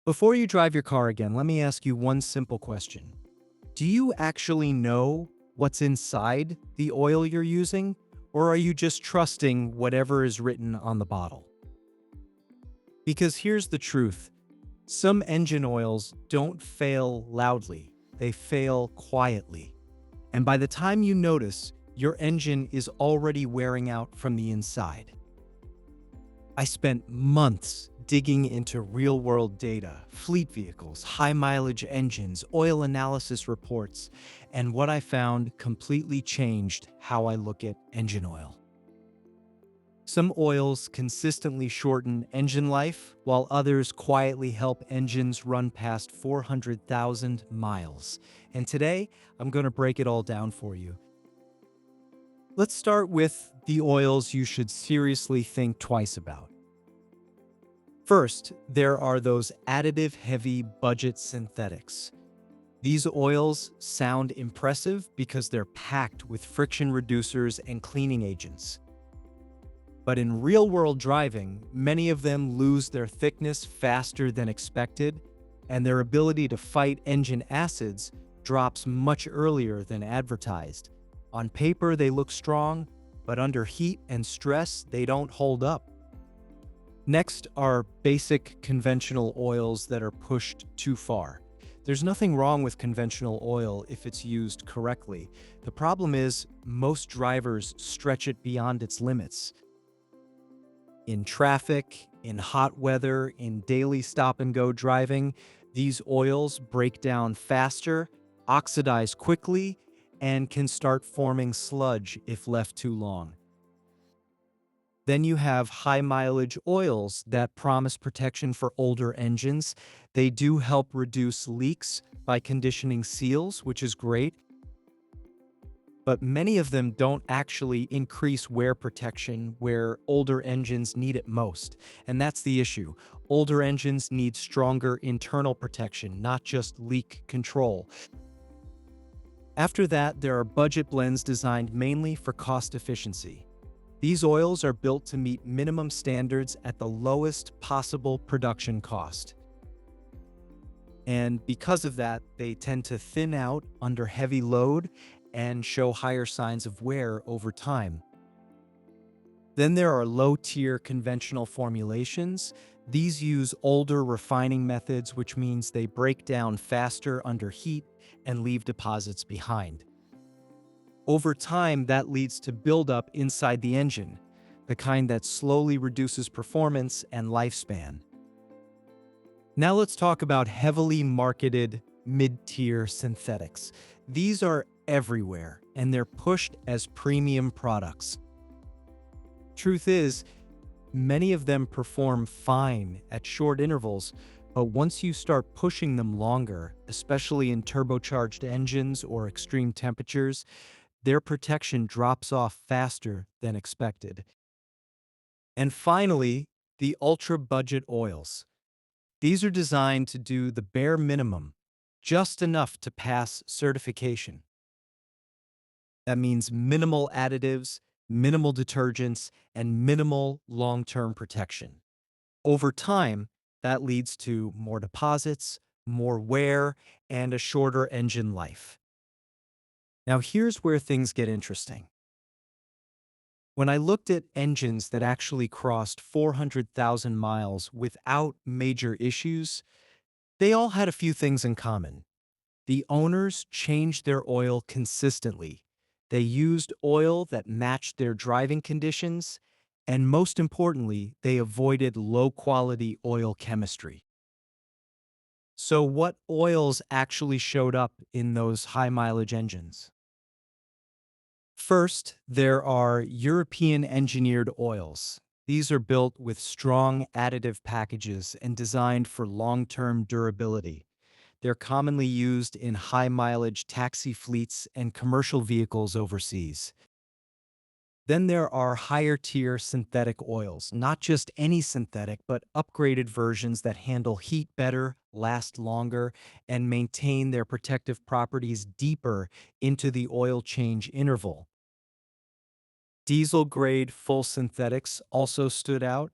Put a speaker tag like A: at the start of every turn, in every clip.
A: Before you drive your car again, let me ask you one simple question. Do you actually know what's inside the oil you're using, or are you just trusting whatever is written on the bottle? Because here's the truth. Some engine oils don't fail loudly. They fail quietly. And by the time you notice, your engine is already wearing out from the inside. I spent months digging into real-world data, fleet vehicles, high-mileage engines, oil analysis reports, and what I found completely changed how I look at engine oil. Some oils consistently shorten engine life, while others quietly help engines run past 400,000 miles. And today, I'm going to break it all down for you. Let's start with the oils you should seriously think twice about. First, there are those additive-heavy budget synthetics. These oils sound impressive because they're packed with friction reducers and cleaning agents. But in real-world driving, many of them lose their thickness faster than expected, and their ability to fight engine acids drops much earlier than advertised. On paper, they look strong, but under heat and stress, they don't hold up. Next are basic conventional oils that are pushed too far. There's nothing wrong with conventional oil if it's used correctly. The problem is, most drivers stretch it beyond its limits. In traffic, in hot weather, in daily stop-and-go driving, these oils break down faster, oxidize quickly, and can start forming sludge if left too long. Then you have high-mileage oils that promise protection for older engines. They do help reduce leaks by conditioning seals, which is great, but many of them don't actually increase wear protection where older engines need it most. And that's the issue. Older engines need stronger internal protection, not just leak control. After that, there are budget blends designed mainly for cost efficiency. These oils are built to meet minimum standards at the lowest possible production cost. And because of that, they tend to thin out under heavy load and show higher signs of wear over time. Then there are low-tier conventional formulations. These use older refining methods, which means they break down faster under heat and leave deposits behind. Over time, that leads to buildup inside the engine, the kind that slowly reduces performance and lifespan. Now let's talk about heavily marketed mid-tier synthetics. These are everywhere, and they're pushed as premium products. Truth is, many of them perform fine at short intervals, but once you start pushing them longer, especially in turbocharged engines or extreme temperatures, their protection drops off faster than expected. And finally, the ultra-budget oils. These are designed to do the bare minimum, just enough to pass certification. That means minimal additives, minimal detergents, and minimal long-term protection. Over time, that leads to more deposits, more wear, and a shorter engine life. Now here's where things get interesting. When I looked at engines that actually crossed 400,000 miles without major issues, they all had a few things in common. The owners changed their oil consistently. They used oil that matched their driving conditions, and most importantly, they avoided low-quality oil chemistry. So what oils actually showed up in those high-mileage engines? First, there are European-engineered oils. These are built with strong additive packages and designed for long-term durability. They're commonly used in high-mileage taxi fleets and commercial vehicles overseas. Then there are higher-tier synthetic oils, not just any synthetic, but upgraded versions that handle heat better, last longer, and maintain their protective properties deeper into the oil change interval. Diesel-grade full synthetics also stood out.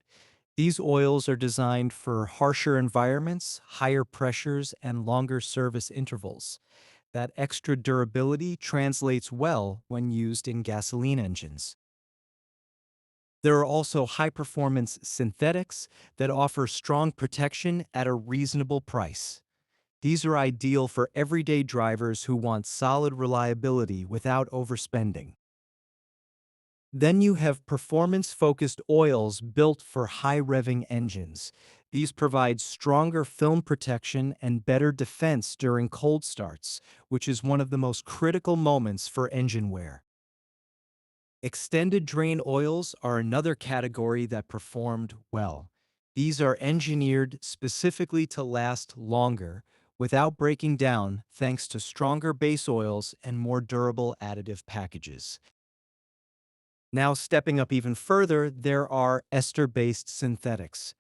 A: These oils are designed for harsher environments, higher pressures, and longer service intervals. That extra durability translates well when used in gasoline engines. There are also high-performance synthetics that offer strong protection at a reasonable price. These are ideal for everyday drivers who want solid reliability without overspending. Then you have performance-focused oils built for high-revving engines. These provide stronger film protection and better defense during cold starts, which is one of the most critical moments for engine wear. Extended drain oils are another category that performed well. These are engineered specifically to last longer without breaking down thanks to stronger base oils and more durable additive packages. Now, stepping up even further, there are ester-based synthetics.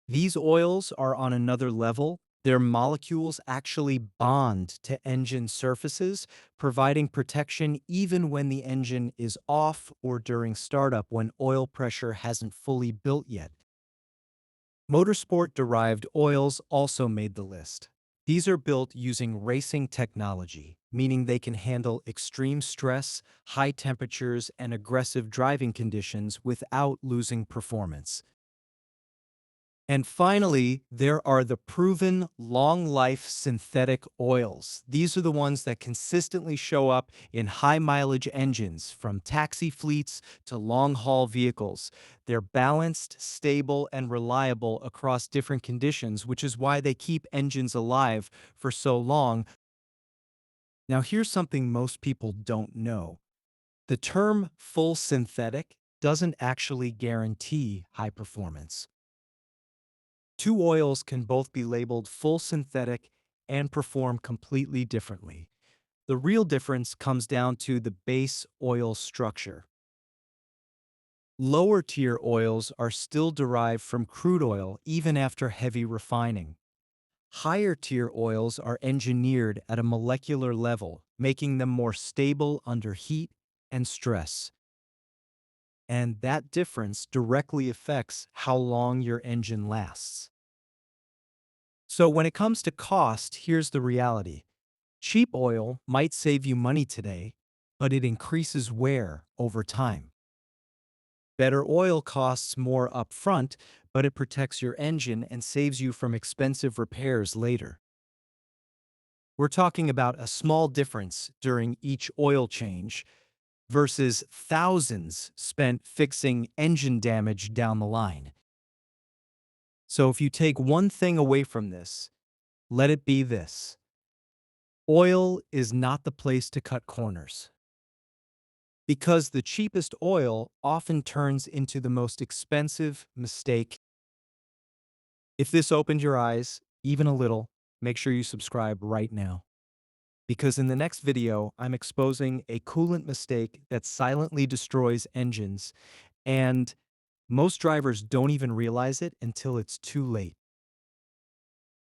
A: These oils are on another level. Their molecules actually bond to engine surfaces, providing protection even when the engine is off or during startup when oil pressure hasn't fully built yet. Motorsport-derived oils also made the list. These are built using racing technology, meaning they can handle extreme stress, high temperatures, and aggressive driving conditions without losing performance. And finally, there are the proven long-life synthetic oils. These are the ones that consistently show up in high-mileage engines, from taxi fleets to long-haul vehicles. They're balanced, stable, and reliable across different conditions, which is why they keep engines alive for so long. Now, here's something most people don't know. The term full synthetic doesn't actually guarantee high performance. Two oils can both be labeled full synthetic and perform completely differently. The real difference comes down to the base oil structure. Lower tier oils are still derived from crude oil even after heavy refining. Higher tier oils are engineered at a molecular level, making them more stable under heat and stress. And that difference directly affects how long your engine lasts. So when it comes to cost, here's the reality. Cheap oil might save you money today, but it increases wear over time. Better oil costs more upfront, but it protects your engine and saves you from expensive repairs later. We're talking about a small difference during each oil change versus thousands spent fixing engine damage down the line. So if you take one thing away from this, let it be this. Oil is not the place to cut corners, because the cheapest oil often turns into the most expensive mistake. If this opened your eyes, even a little, make sure you subscribe right now. Because in the next video, I'm exposing a coolant mistake that silently destroys engines, and most drivers don't even realize it until it's too late.